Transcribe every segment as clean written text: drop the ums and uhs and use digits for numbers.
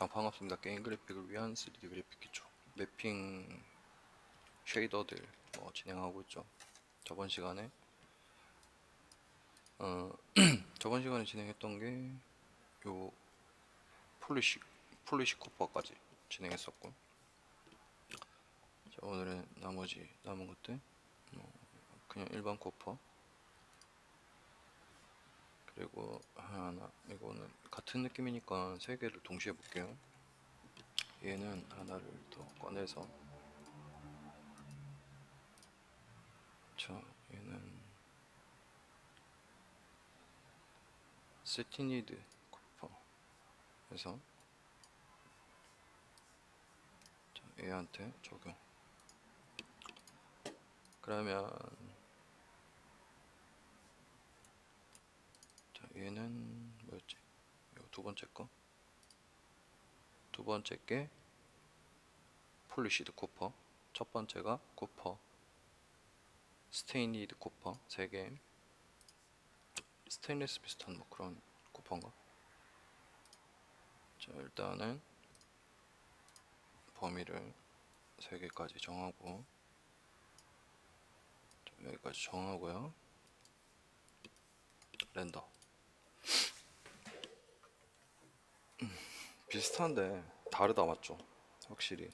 반갑습니다. 게임 그래픽을 위한 3D 그래픽 기초 매핑 쉐이더들 진행하고 있죠. 저번 시간에 어, 저번 시간에 진행했던 게 요 폴리시 코퍼까지 진행했었고, 자, 오늘은 나머지 남은 것들 그냥 일반 코퍼, 그리고 하나, 이거는 같은 느낌이니까 세 개를 동시에 볼게요. 얘는 하나를 더 꺼내서, 자, 얘는 세티니드 코퍼 해서 얘한테 적용. 그러면 자, 얘는 뭐였지? 이거 두 번째 거. 두 번째 게 폴리시드 코퍼. 첫 번째가 코퍼. 스테인리드 코퍼 세 개. 스테인리스 비슷한 뭐 그런 코퍼인가? 자, 일단은 범위를 세 개까지 정하고, 자, 여기까지 정하고요. 렌더. 비슷한데 다르다 맞죠? 확실히.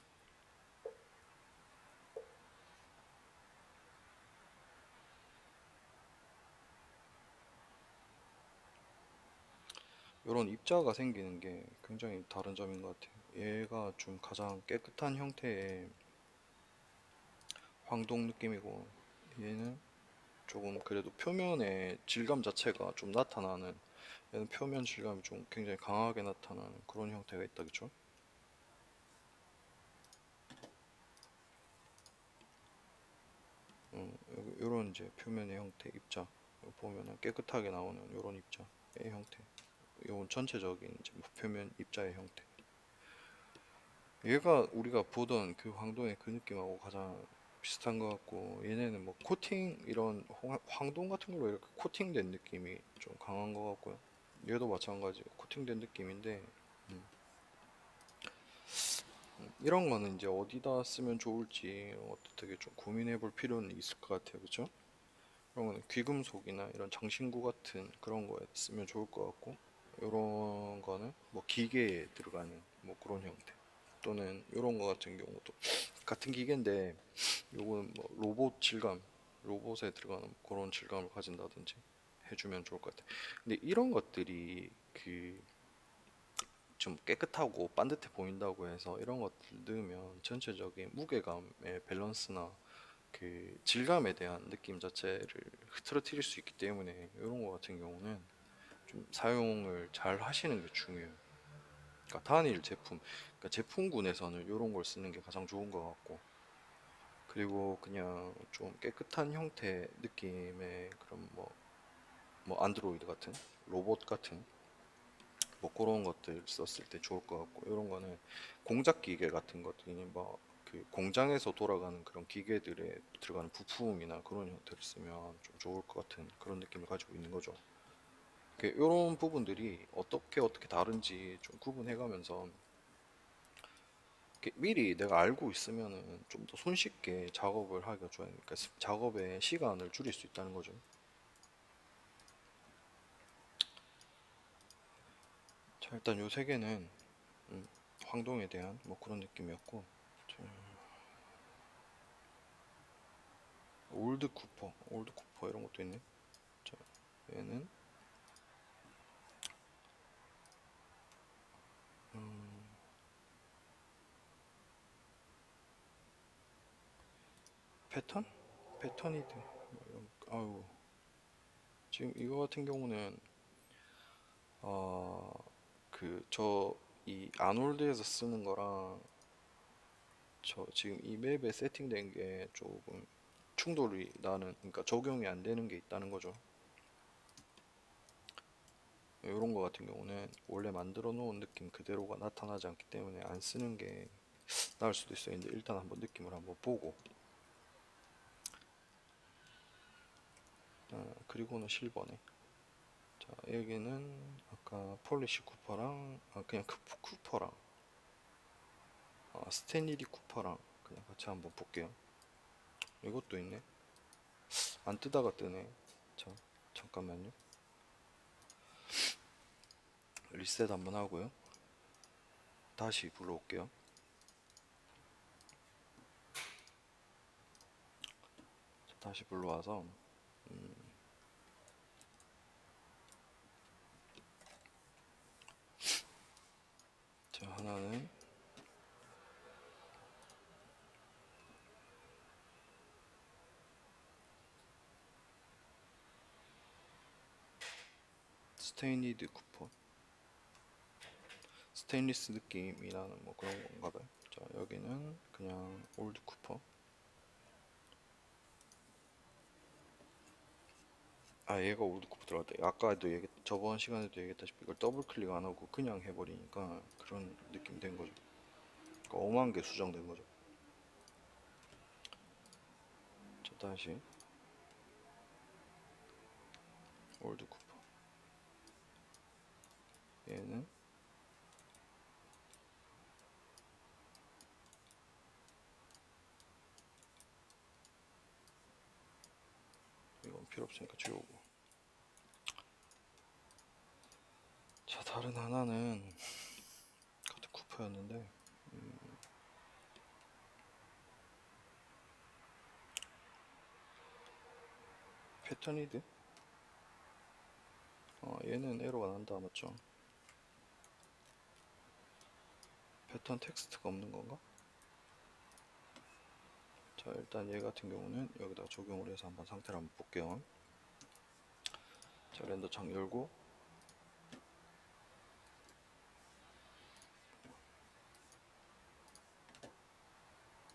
이런 입자가 생기는 게 굉장히 다른 점인 것 같아요. 얘가 좀 가장 깨끗한 형태의 황동 느낌이고, 얘는 조금 그래도 표면의 질감 자체가 좀 나타나는, 얘는 표면 질감이 좀 굉장히 강하게 나타나는 그런 형태가 있다, 그쵸? 요런 이제 표면의 형태 입자 보면은 깨끗하게 나오는 요런 입자의 형태, 요건 전체적인 이제 뭐 표면 입자의 형태. 얘가 우리가 보던 그 황동의 그 느낌하고 가장 비슷한 것 같고, 얘네는 뭐 코팅 이런 황동 같은 걸로 이렇게 코팅된 느낌이 좀 강한 것 같고요. 얘도 마찬가지 코팅된 느낌인데, 음, 이런 거는 이제 어디다 쓰면 좋을지 되게 좀 고민해 볼 필요는 있을 것 같아요, 그쵸? 이런 거는 귀금속이나 이런 장신구 같은 그런 거에 쓰면 좋을 것 같고, 이런 거는 뭐 기계에 들어가는 뭐 그런 형태, 또는 이런 거 같은 경우도 같은 기계인데 요거는 뭐 로봇 질감, 로봇에 들어가는 그런 질감을 가진다든지 해주면 좋을 것 같아요. 근데 이런 것들이 그 좀 깨끗하고 반듯해 보인다고 해서 이런 것들 넣으면 전체적인 무게감의 밸런스나 그 질감에 대한 느낌 자체를 흐트러뜨릴 수 있기 때문에, 이런 거 같은 경우는 좀 사용을 잘 하시는 게 중요해요. 그러니까 단일 제품, 그러니까 제품군에서는 이런 걸 쓰는 게 가장 좋은 것 같고, 그리고 그냥 좀 깨끗한 형태 느낌의 그런 뭐 안드로이드 같은 로봇 같은 뭐 그런 것들 썼을 때 좋을 것 같고, 이런 거는 공작 기계 같은 것들이 뭐 그 공장에서 돌아가는 그런 기계들에 들어가는 부품이나 그런 형태를 쓰면 좀 좋을 것 같은 그런 느낌을 가지고 있는 거죠. 이런 부분들이 어떻게 다른지 좀 구분해가면서 미리 내가 알고 있으면은 좀 더 손쉽게 작업을 하기가 좋아요. 그러니까 작업의 시간을 줄일 수 있다는 거죠. 자, 일단 요 세 개는 음, 황동에 대한 뭐 그런 느낌이었고, 자, 올드 쿠퍼 이런 것도 있네. 자, 얘는 음, 패턴? 패턴이드. 뭐 이런, 아유, 지금 이거 같은 경우는 어, 이 아놀드에서 쓰는 거랑 저 지금 이 맵에 세팅된 게 조금 충돌이 나는, 그러니까 적용이 안 되는 게 있다는 거죠. 이런 거 같은 경우는 원래 만들어 놓은 느낌 그대로가 나타나지 않기 때문에 안 쓰는 게 나을 수도 있어요. 근데 일단 한번 느낌을 한번 보고, 그리고는 실버네. 자, 여기는 아까 폴리시 쿠퍼랑 그냥 쿠퍼랑 스탠리리 쿠퍼랑 그냥 같이 한번 볼게요. 이것도 있네. 안 뜨다가 뜨네. 자, 잠깐만요. 리셋 한번 하고요. 다시 불러올게요. 자, 다시 불러와서 자, 하나는 스테인리드 쿠퍼. 스테인리스 느낌이 나는 뭐 그런 건가 봐요. 자, 여기는 그냥 올드 쿠퍼. 얘가 올드 쿠퍼 들어갔다. 아까도 저번 시간에도 얘기했다시피 이걸 더블 클릭 안 하고 그냥 해버리니까 그런 느낌 된 거죠. 그러니까 엄한 게 수정된 거죠. 자, 다시 올드 쿠퍼. 얘는 이건 필요 없으니까 지우고. 자, 다른 하나는 같은 쿠퍼였는데 패턴이드? 얘는 에러가 난다 맞죠? 패턴 텍스트가 없는 건가? 자, 일단 얘 같은 경우는 여기다 적용을 해서 한번 상태를 한번 볼게요. 자, 렌더 창 열고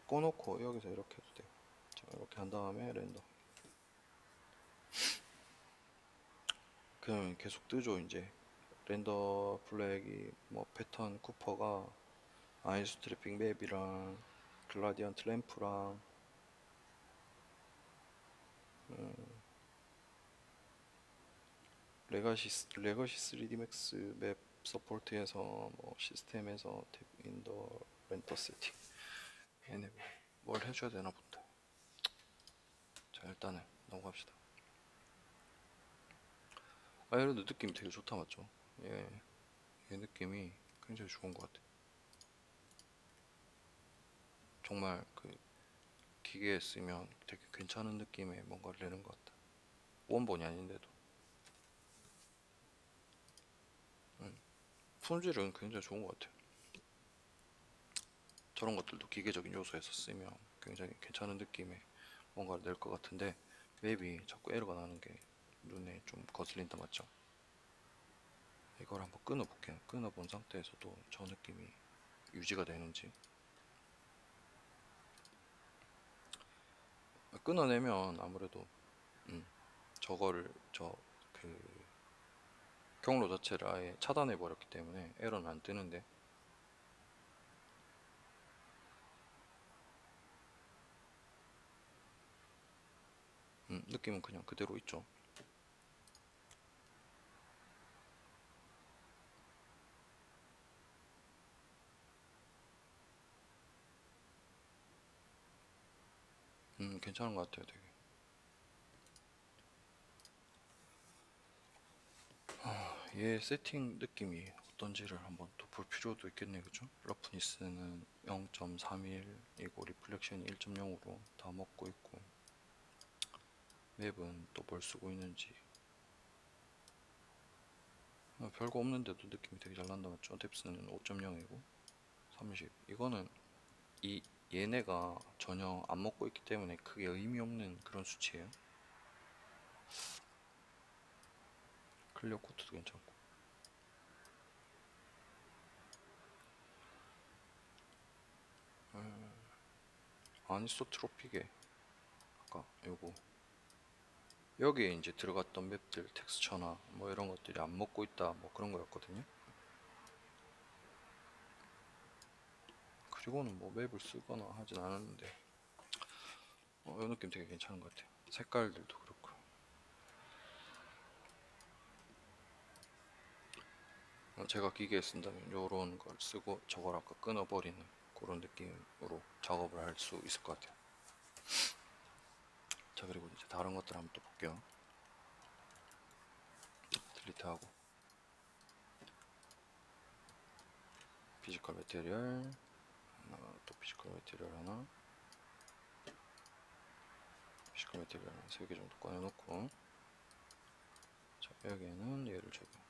꺼놓고 여기서 이렇게 해도 돼요. 자, 이렇게 한 다음에 렌더. 그러면 계속 뜨죠 이제. 렌더 플렉이 뭐 패턴 쿠퍼가 아이스트래핑 맵이랑 글라디언트 램프랑 레거시 3D 맥스 맵 서포트에서 뭐 시스템에서 탭 인더 렌더 세팅. 얘네 뭘 해줘야 되나 본데. 자, 일단은 넘어갑시다. 이래도 느낌이 되게 좋다 맞죠? 예, 얘 느낌이 굉장히 좋은 것 같아. 정말 그 기계에 쓰면 되게 괜찮은 느낌의 뭔가를 내는 것 같다. 원본이 아닌데도. 품질은 굉장히 좋은 것 같아요. 저런 것들도 기계적인 요소에서 쓰면 굉장히 괜찮은 느낌의 뭔가를 낼 것 같은데 맵이 자꾸 에러가 나는 게 눈에 좀 거슬린다 맞죠? 이걸 한번 끊어볼게요. 끊어본 상태에서도 저 느낌이 유지가 되는지. 끊어내면 아무래도 저거를 그 경로 자체를 아예 차단해 버렸기 때문에 에러는 안 뜨는데 느낌은 그냥 그대로 있죠. 괜찮은 것 같아요, 되게. 얘 세팅 느낌이 어떤지를 한번 또 볼 필요도 있겠네요, 그죠? 러프니스는 0.31이고 리플렉션이 1.0으로 다 먹고 있고 맵은 또 뭘 쓰고 있는지 별거 없는데도 느낌이 되게 잘 난다 맞죠? 뎁스는 5.0이고 30. 이거는 이 얘네가 전혀 안 먹고 있기 때문에 크게 의미 없는 그런 수치예요. 클리어 코트도 괜찮고. 아니소트로픽에 아까 요거 여기에 이제 들어갔던 맵들 텍스처나 뭐 이런 것들이 안 먹고 있다 뭐 그런 거였거든요. 그리고는 뭐 맵을 쓰거나 하진 않았는데 이 느낌 되게 괜찮은 것 같아요. 색깔들도 그렇고. 제가 기계에 쓴다면 요런 걸 쓰고 저걸 아까 끊어버리는 그런 느낌으로 작업을 할 수 있을 것 같아요. 자, 그리고 이제 다른 것들 한번 또 볼게요. 딜리트하고 피지컬 매테리얼 하나, 또 피지컬 매테리얼 하나, 피지컬 매테리얼 하나 3개 정도 꺼내놓고, 자, 여기에는 얘를 적용,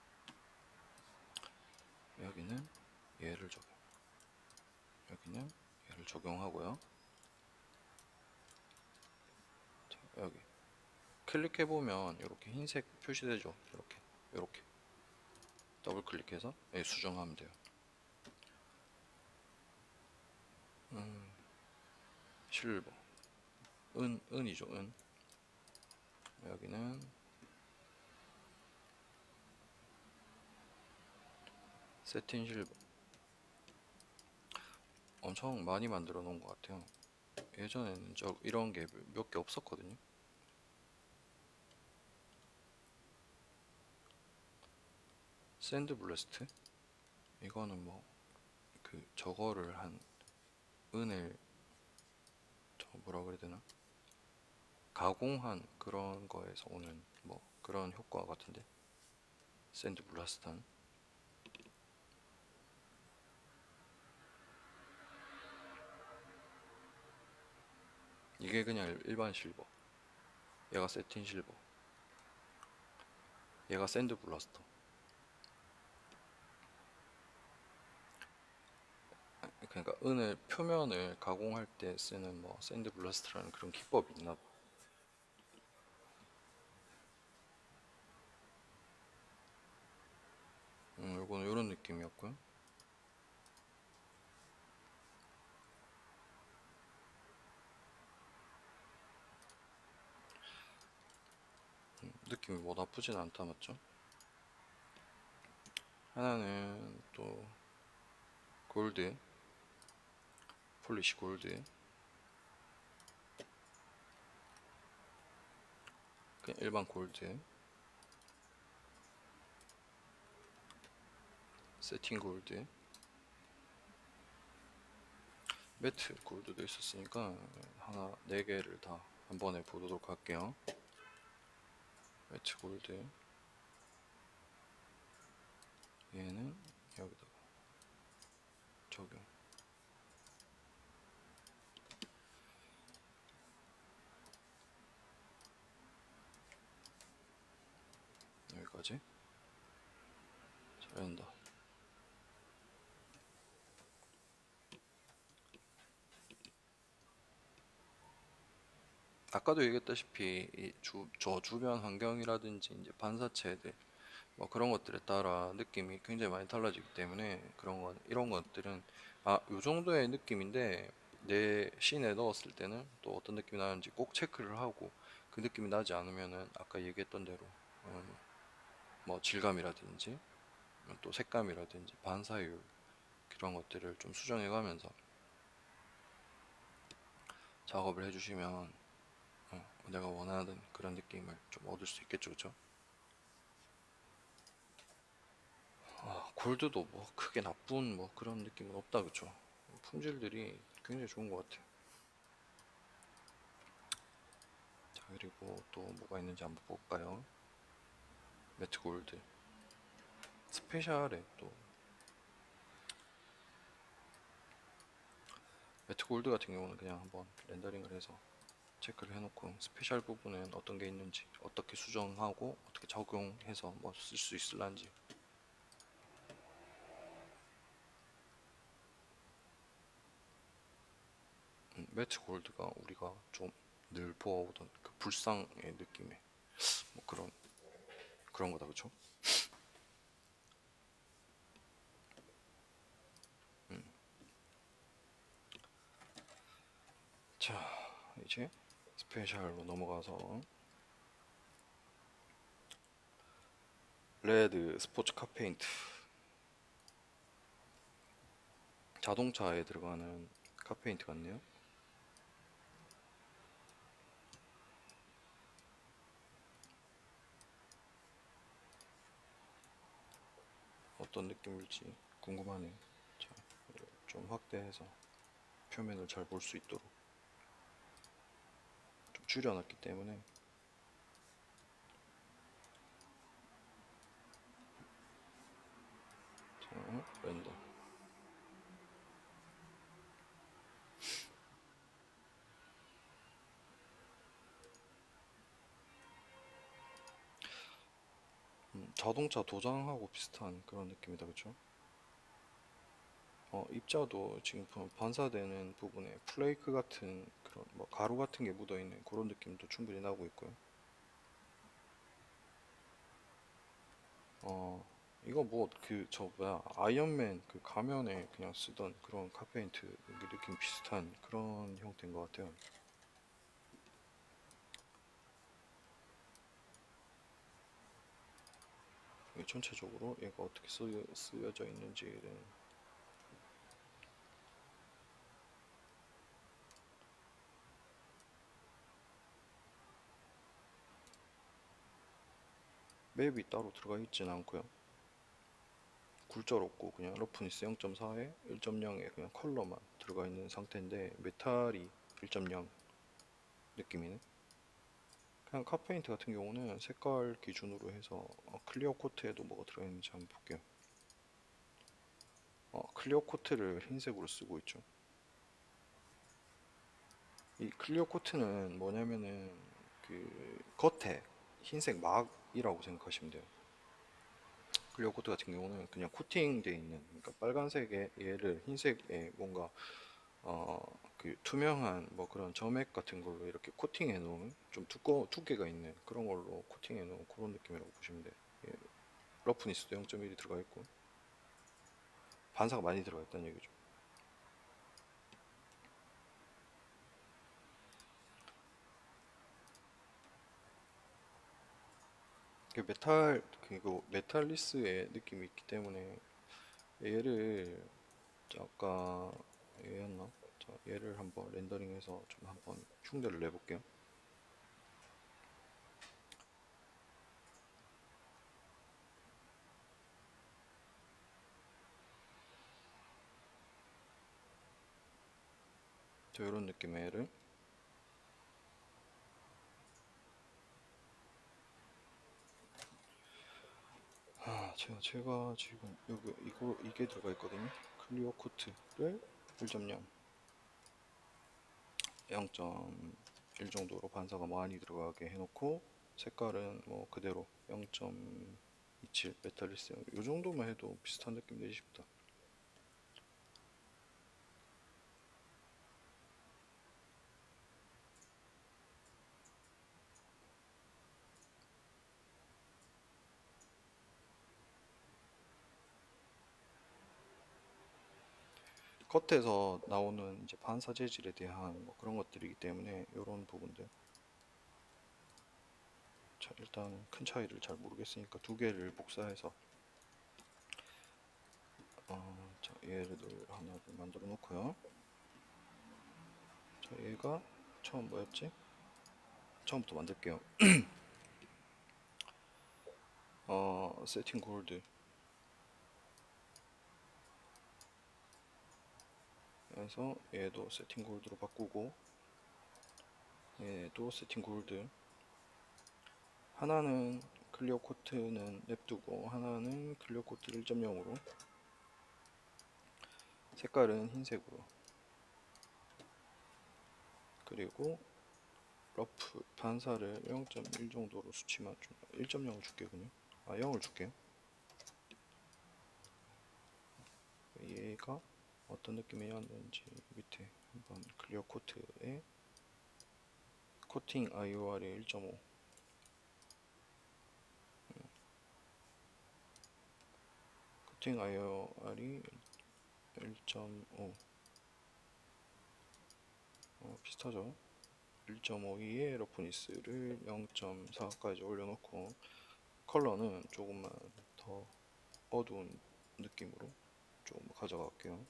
여기는 얘를 적용, 여기는 얘를 적용하고요. 자, 여기 클릭해보면 이렇게 흰색 표시되죠. 이렇게 더블 클릭해서 얘 수정하면 돼요. 실버, 은이죠, 은. 여기는 세틴 실버. 엄청 많이 만들어 놓은 것 같아요. 예전에는 이런 게 몇 개 없었거든요. 샌드 블래스트? 이거는 뭐 그 저거를 한 은을 저 뭐라 그래야 되나? 가공한 그런 거에서 오는 뭐 그런 효과 같은데. 샌드 블라스트는 이게 그냥 일반 실버. 얘가 세틴 실버. 얘가 샌드 블라스터. 그러니까 은을 표면을 가공할 때 쓰는 뭐 샌드 블라스트라는 그런 기법이 있나 봐. 요거는 요런 느낌이었고요. 느낌이 뭐 나쁘진 않다, 맞죠? 하나는 또 골드, 폴리시 골드. 그냥 일반 골드, 세팅 골드, 매트 골드도 있었으니까 하나 4개를 다 한 번에 보도록 할게요. 매트 골드, 얘는 여기다가 적용. 여기까지. 잘한다. 아까도 얘기했다시피 저 주변 환경이라든지 이제 반사체들 뭐 그런 것들에 따라 느낌이 굉장히 많이 달라지기 때문에 이런 것들은 요 정도의 느낌인데 내 씬에 넣었을 때는 또 어떤 느낌이 나는지 꼭 체크를 하고 그 느낌이 나지 않으면은 아까 얘기했던 대로 뭐 질감이라든지 또 색감이라든지 반사율 그런 것들을 좀 수정해 가면서 작업을 해주시면 내가 원하는 그런 느낌을 좀 얻을 수 있겠죠, 그죠? 골드도 뭐 크게 나쁜 뭐 그런 느낌은 없다, 그쵸? 품질들이 굉장히 좋은 것 같아요. 자, 그리고 또 뭐가 있는지 한번 볼까요? 매트 골드 스페셜에 또 매트 골드 같은 경우는 그냥 한번 렌더링을 해서 체크를 해놓고 스페셜 부분은 어떤 게 있는지 어떻게 수정하고 어떻게 적용해서 뭐 쓸 수 있을란지. 매트 골드가 우리가 좀 늘 보아오던 그 불상의 느낌의 뭐 그런 거다, 그쵸? 자, 이제 스페셜로 넘어가서 레드 스포츠 카페인트, 자동차에 들어가는 카페인트 같네요. 어떤 느낌일지 궁금하네요. 자, 좀 확대해서 표면을 잘 볼 수 있도록 좀 줄여놨기 때문에. 자, 렌더. 자동차 도장하고 비슷한 그런 느낌이다, 그쵸? 입자도 지금 반사되는 부분에 플레이크 같은 그런 뭐 가루 같은 게 묻어있는 그런 느낌도 충분히 나고 있고요. 어, 이거 뭐 그 저 뭐야 아이언맨 그 가면에 그냥 쓰던 그런 카페인트 느낌 비슷한 그런 형태인 것 같아요. 이게 전체적으로 얘가 어떻게 쓰여져 있는지는 맵이 따로 들어가 있진 않고요. 굴절 없고 그냥 러프니스 0.4에 1.0에 그냥 컬러만 들어가 있는 상태인데 메탈이 1.0 느낌이네. 그냥 카페인트 같은 경우는 색깔 기준으로 해서 클리어 코트에도 뭐가 들어있는지 한번 볼게요. 클리어 코트를 흰색으로 쓰고 있죠. 이 클리어 코트는 뭐냐면은 그 겉에 흰색 막이라고 생각하시면 돼요. 클리어 코트 같은 경우는 그냥 코팅되어 있는, 그러니까 빨간색에 얘를 흰색에 뭔가 그 투명한 뭐 그런 점액 같은 걸로 이렇게 코팅해 놓은 좀 두께가 있는 그런 걸로 코팅해 놓은 그런 느낌이라고 보시면 돼요. 예, 러프니스도 0.1이 들어가 있고 반사가 많이 들어가 있다는 얘기죠. 그 그리고 메탈리스의 느낌이 있기 때문에 얘를 아까 얘였나? 자, 얘를 한번 렌더링해서 좀 한번 흉내를 내볼게요. 자, 이런 느낌의 애를 제가 지금 여기 이게 들어가 있거든요. 클리어 코트를 1.0, 0.1 정도로 반사가 많이 들어가게 해놓고 색깔은 뭐 그대로 0.27 메탈리스 이 정도만 해도 비슷한 느낌 내지 싶다. 겉에서 나오는 이제 반사 재질에 대한 뭐 그런 것들이기 때문에 이런 부분들. 자, 일단 큰 차이를 잘 모르겠으니까 두 개를 복사해서 자, 얘를 하나를 만들어 놓고요. 자, 얘가 처음 뭐였지? 처음부터 만들게요. 세팅 골드 해서 얘도 세팅 골드로 바꾸고 얘도 세팅 골드. 하나는 클리어 코트는 냅두고 하나는 클리어 코트 1.0으로 색깔은 흰색으로, 그리고 러프 반사를 0.1 정도로 수치만 좀 1.0을 줄게요. 그냥 0을 줄게요. 얘가 어떤 느낌이었는지 밑에 한번 클리어 코트에 코팅 IOR이 1.5, 코팅 IOR이 1.5, 비슷하죠? 1.52에 러프니스를 0.4까지 올려놓고 컬러는 조금만 더 어두운 느낌으로 조금 가져갈게요.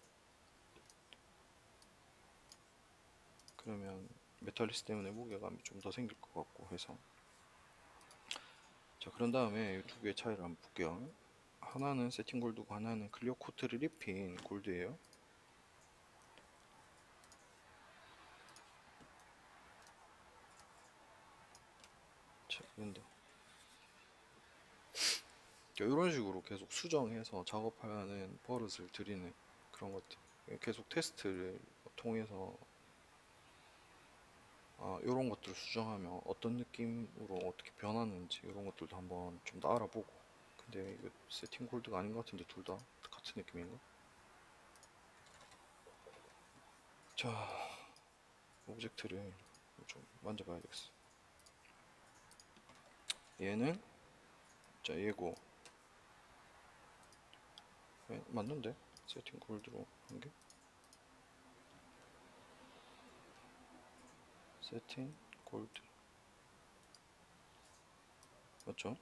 그러면 메탈리스 때문에 무게감이 좀 더 생길 것 같고 해서. 자, 그런 다음에 이 두 개의 차이를 한번 볼게요. 하나는 세팅 골드고 하나는 클리어 코트를 입힌 골드예요. 된다. 이런 식으로 계속 수정해서 작업하는 버릇을 들이는 그런 것들. 계속 테스트를 통해서 이런 것들을 수정하면 어떤 느낌으로 어떻게 변하는지 이런 것들도 한번 좀 더 알아보고. 근데 이거 세팅 골드가 아닌 것 같은데 둘 다 같은 느낌인가? 자, 오브젝트를 좀 만져봐야 겠어. 얘는 자 얘고 맞는데? 세팅 골드로 한 게? 세팅 골드 맞죠?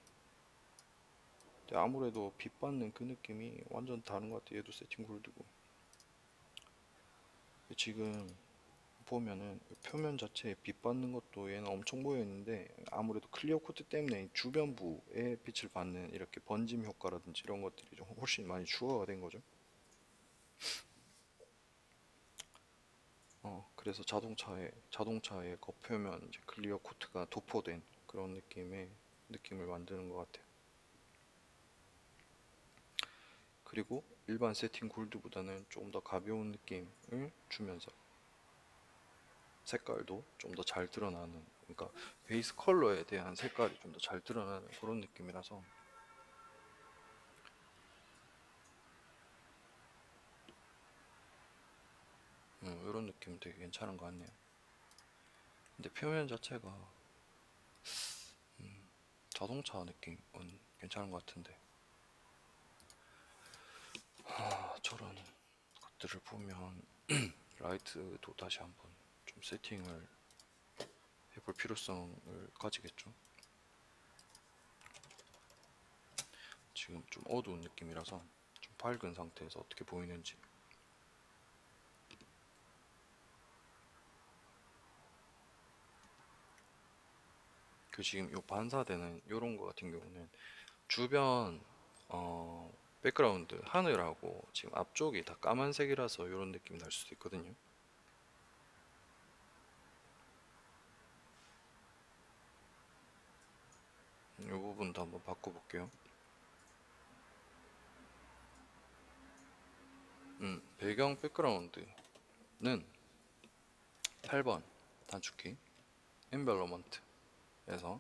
근데 아무래도 빛 받는 그 느낌이 완전 다른 것 같아. 얘도 세팅 골드고. 지금 보면은 표면 자체에 빛 받는 것도 얘는 엄청 보여 있는데 아무래도 클리어 코트 때문에 주변부에 빛을 받는 이렇게 번짐 효과라든지 이런 것들이 좀 훨씬 많이 추가가 된 거죠. 그래서 자동차의 겉표면 이제 클리어 코트가 도포된 그런 느낌을 만드는 것 같아요. 그리고 일반 세팅 골드보다는 좀 더 가벼운 느낌을 주면서 색깔도 좀 더 잘 드러나는, 그러니까 베이스 컬러에 대한 색깔이 좀 더 잘 드러나는 그런 느낌이라서 이런 느낌 되게 괜찮은 것 같네요. 근데 표면 자체가 자동차 느낌은 괜찮은 것 같은데 저런 것들을 보면 라이트도 다시 한번 좀 세팅을 해볼 필요성을 가지겠죠. 지금 좀 어두운 느낌이라서 좀 밝은 상태에서 어떻게 보이는지. 그 지금 요 반사되는 요런 거 같은 경우는 주변 백그라운드 하늘하고 지금 앞쪽이 다 까만색이라서 요런 느낌이 날 수도 있거든요. 이 부분도 한번 바꿔볼게요. 배경 백그라운드는 8번 단축키 엔벨로먼트에서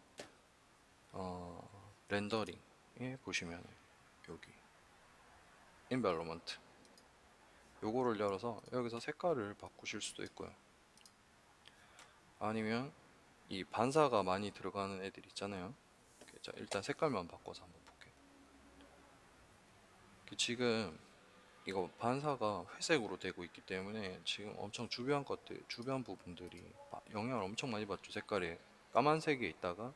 렌더링에 보시면 여기 엔벨로먼트 요거를 열어서 여기서 색깔을 바꾸실 수도 있고요. 아니면 이 반사가 많이 들어가는 애들 있잖아요. 자, 일단 색깔만 바꿔서 한번 볼게요. 지금 이거 반사가 회색으로 되고 있기 때문에 지금 엄청 주변 부분들이 영향을 엄청 많이 받죠. 색깔에 까만색에 있다가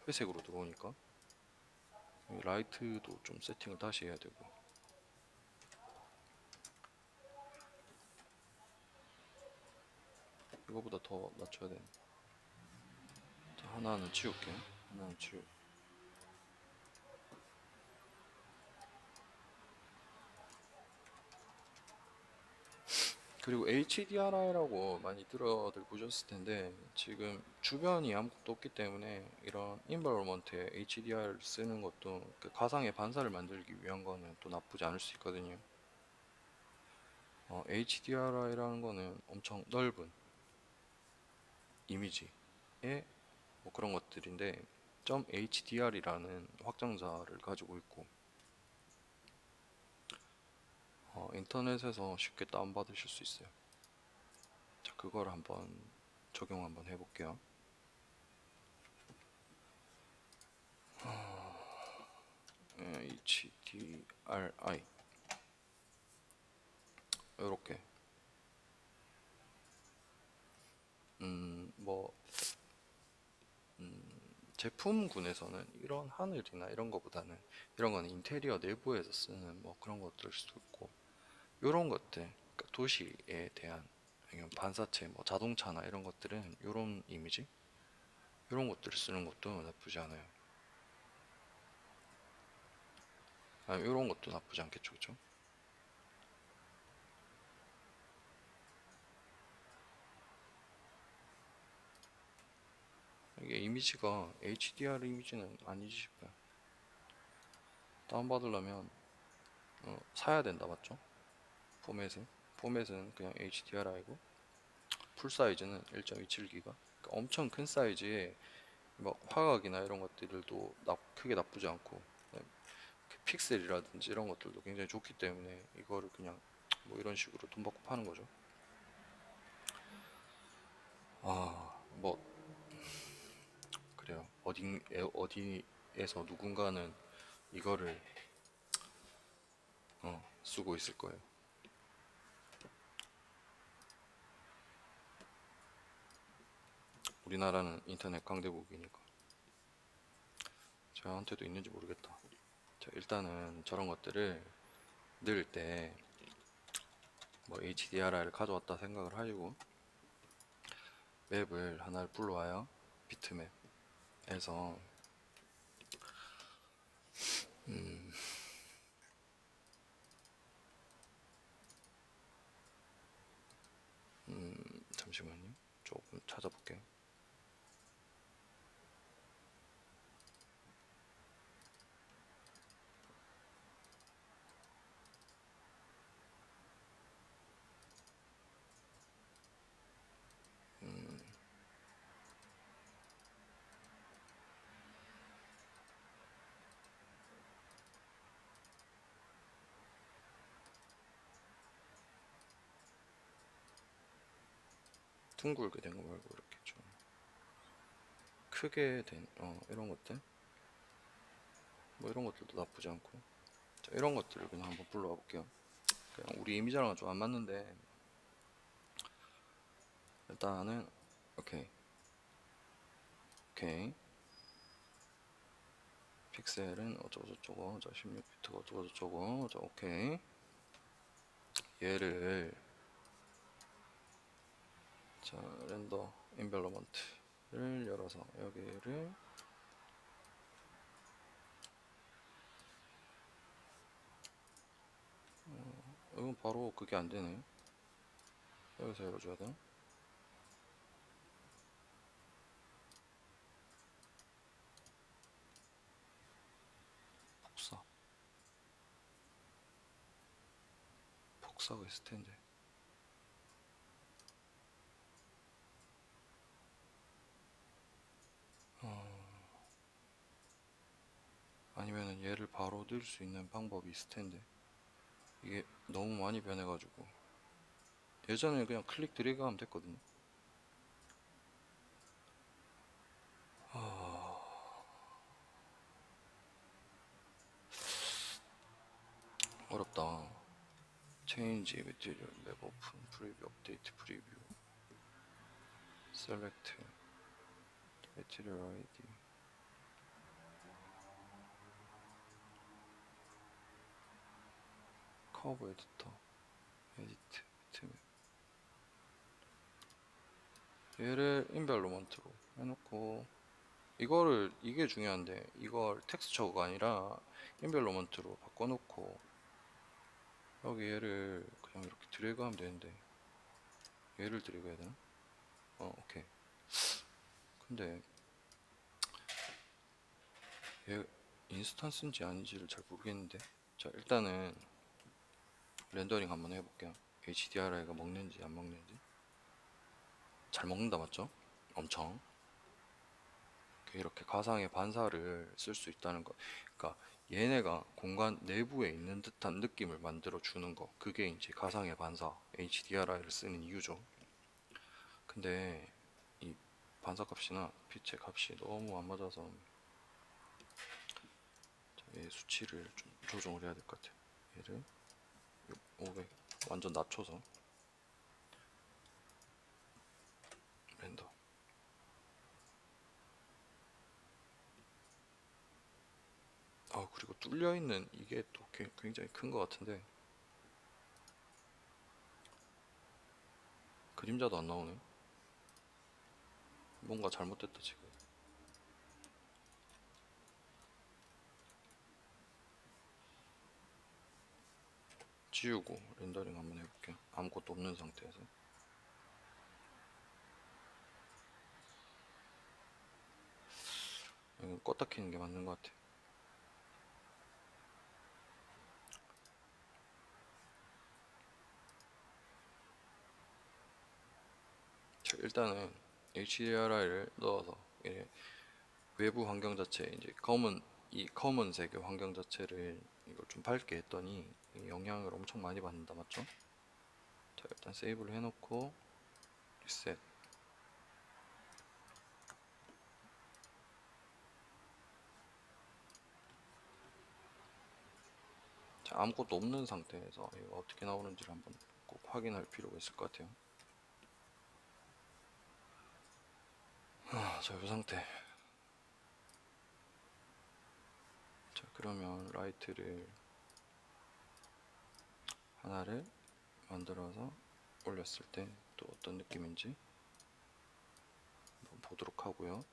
회색으로 들어오니까 라이트도 좀 세팅을 다시 해야 되고. 이거보다 더 낮춰야 되네. 자, 하나는 치울게요. 하나는 치우고. 그리고 HDRI라고 많이 들어들 보셨을 텐데 지금 주변이 아무것도 없기 때문에 이런 인바로먼트에 HDR을 쓰는 것도 그 가상의 반사를 만들기 위한 거는 또 나쁘지 않을 수 있거든요. HDRI라는 거는 엄청 넓은 이미지의 뭐 그런 것들인데 .HDR이라는 확장자를 가지고 있고 인터넷에서 쉽게 다운받으실 수 있어요. 자, 그걸 한번 적용 한번 해볼게요. HDRI 이렇게 뭐 제품군에서는 이런 하늘이나 이런 거보다는 이런 거는 인테리어 내부에서 쓰는 뭐 그런 것들 수도 있고 이런 것들, 그러니까 도시에 대한 아니면 반사체 뭐 자동차나 이런 것들은 이런 이미지 이런 것들을 쓰는 것도 나쁘지 않아요. 이런 것도 나쁘지 않겠죠, 그죠? 이게 이미지가 HDR 이미지는 아니지 싶어요. 다운받으려면 사야 된다 맞죠? 포맷은 그냥 HDR이고 풀 사이즈는 1.27기가. 그러니까 엄청 큰 사이즈에 막 화각이나 이런 것들도 크게 나쁘지 않고 그 픽셀이라든지 이런 것들도 굉장히 좋기 때문에 이거를 그냥 뭐 이런 식으로 돈 받고 파는 거죠. 뭐 그래요. 어디에서 누군가는 이거를 쓰고 있을 거예요. 우리나라는 인터넷 강대국이니까. 저한테도 있는지 모르겠다. 자, 일단은 저런 것들을 넣을 때 뭐 HDRI를 가져왔다 생각을 하시고 맵을 하나를 불러와요. 비트맵에서 잠시만요. 조금 찾아볼게요. 둥글게 된 거 말고 이렇게 좀 크게 된 이런 것들 뭐 이런 것들도 나쁘지 않고. 자, 이런 것들을 그냥 한번 불러와 볼게요. 그냥 우리 이미지랑은 좀 안 맞는데 일단은 오케이. 픽셀은 어쩌고저쩌고, 자 16비트가 어쩌고저쩌고, 자 오케이. 얘를 자 렌더 인벨로먼트를 열어서 여기를 이건 바로 그게 안 되네. 여기서 열어줘야 되나? 복사. 복사가 있을 텐데. 아니면은 얘를 바로 넣을 수 있는 방법이 있을 텐데. 이게 너무 많이 변해가지고. 예전에 그냥 클릭 드래그 하면 됐거든요. 어렵다. Change material, map open, preview, update, preview, select, material ID, curve editor, edit, bitmap. 얘를 인벨로먼트로 해놓고 이게 중요한데 이걸 텍스처가 아니라 인벨로먼트로 바꿔놓고 여기 얘를 그냥 이렇게 드래그 하면 되는데 얘를 드래그 해야 되나? 오케이. 근데 얘 인스턴스인지 아닌지를 잘 모르겠는데. 자 일단은 렌더링 한번 해볼게요. HDRI가 먹는지 안 먹는지. 잘 먹는다 맞죠? 엄청. 이렇게 가상의 반사를 쓸 수 있다는 거. 그러니까 얘네가 공간 내부에 있는 듯한 느낌을 만들어 주는 거. 그게 이제 가상의 반사 HDRI를 쓰는 이유죠. 근데 이 반사 값이나 빛의 값이 너무 안 맞아서 얘 수치를 좀 조정을 해야 될 것 같아요. 얘를 500 완전 낮춰서 렌더. 그리고 뚫려 있는 이게 또 굉장히 큰 것 같은데 그림자도 안 나오네. 뭔가 잘못됐다 지금. 지우고 렌더링 한번 해볼게요. 아무것도 없는 상태에서. 이건 껐다 키는 게 맞는 것 같아. 자, 일단은 HDRI를 넣어서 외부 환경 자체 이제 이 검은색의 환경 자체를 이걸 좀 밝게 했더니 영향을 엄청 많이 받는다 맞죠? 자, 일단 세이브를 해놓고 리셋. 자, 아무것도 없는 상태에서 이거 어떻게 나오는지를 한번 꼭 확인할 필요가 있을 것 같아요. 자, 이 상태. 자, 그러면 라이트를 하나를 만들어서 올렸을 때 또 어떤 느낌인지 한번 보도록 하고요.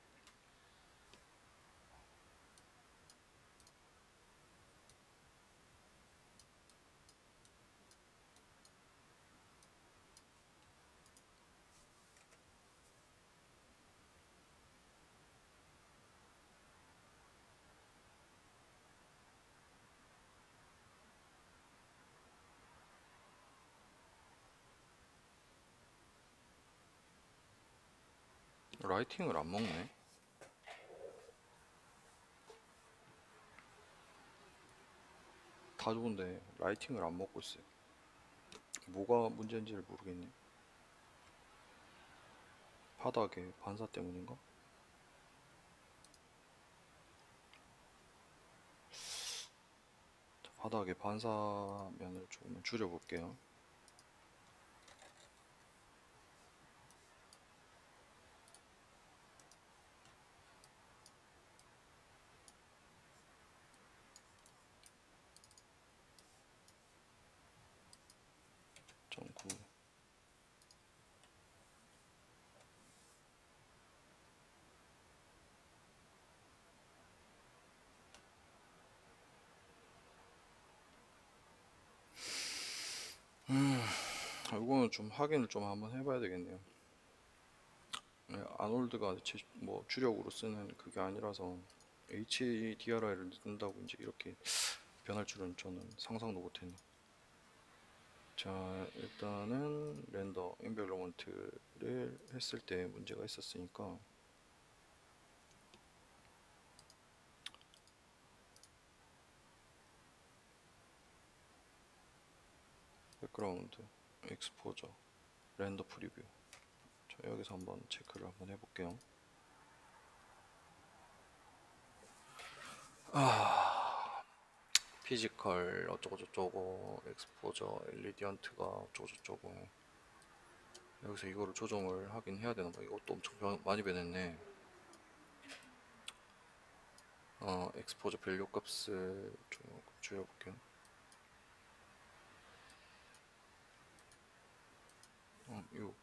라이팅을 안 먹네. 다 좋은데 라이팅을 안 먹고 있어요. 뭐가 문제인지를 모르겠네. 바닥에 반사 때문인가? 자, 바닥에 반사면을 조금 줄여볼게요. 점 9. 이거는 좀 확인을 좀 한번 해봐야 되겠네요. 네, 아놀드가 뭐 주력으로 쓰는 그게 아니라서 HDRI를 넣는다고 이제 이렇게 변할 줄은 저는 상상도 못했네. 자, 일단은 렌더 인벨로먼트를 했을 때 문제가 있었으니까 백그라운드, 익스포저, 렌더 프리뷰. 자, 여기서 한번 체크를 한번 해볼게요. 피지컬 어쩌고저쩌고, 엑스포저, 일리디언트가 어쩌고저쩌고. 여기서 이거를 조정을 하긴 해야 되나 봐. 이것도 엄청 많이 변했네. 엑스포저 밸류 값을 조금 줄여볼게요. 이거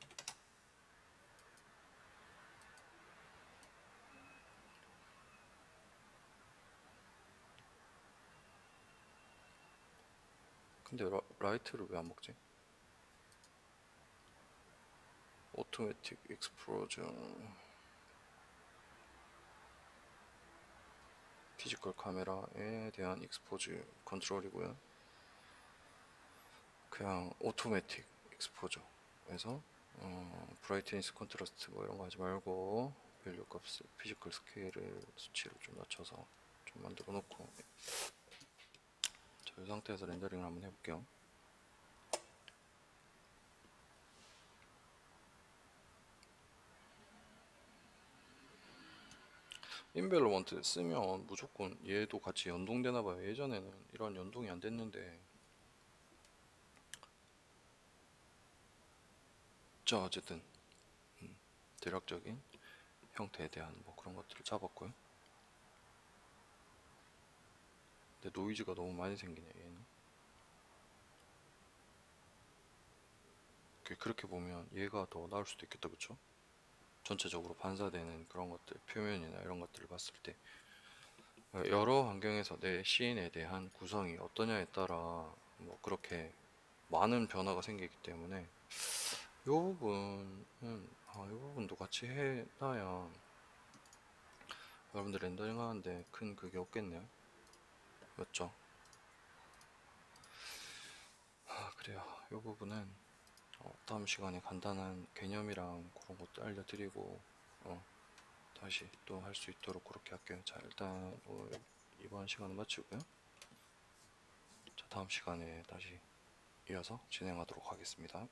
근데 라이트를 왜 안 먹지? 오토매틱 익스포저 피지컬 카메라에 대한 익스포즈 컨트롤이고요. 그냥 오토매틱 익스포저에서 브라이트니스 컨트라스트 뭐 이런 거 하지 말고 밸류 값을 피지컬 스케일을 수치를 좀 낮춰서 좀 만들어 놓고 자, 이 상태에서 렌더링을 한번 해볼게요. 인벨로먼트 쓰면 무조건 얘도 같이 연동되나 봐요. 예전에는 이런 연동이 안 됐는데 자 어쨌든 대략적인 형태에 대한 뭐 그런 것들을 잡았고요. 근데 노이즈가 너무 많이 생기네 얘는. 그렇게 보면 얘가 더 나을 수도 있겠다 그쵸? 전체적으로 반사되는 그런 것들 표면이나 이런 것들을 봤을 때 여러 환경에서 내 시인에 대한 구성이 어떠냐에 따라 뭐 그렇게 많은 변화가 생기기 때문에 이 부분은 이 부분도 같이 해놔야 여러분들 렌더링 하는데 큰 그게 없겠네요. 맞죠? 그래요. 이 부분은 다음 시간에 간단한 개념이랑 그런 것도 알려드리고 다시 또 할 수 있도록 그렇게 할게요. 자, 일단 오늘 이번 시간은 마치고요. 자, 다음 시간에 다시 이어서 진행하도록 하겠습니다.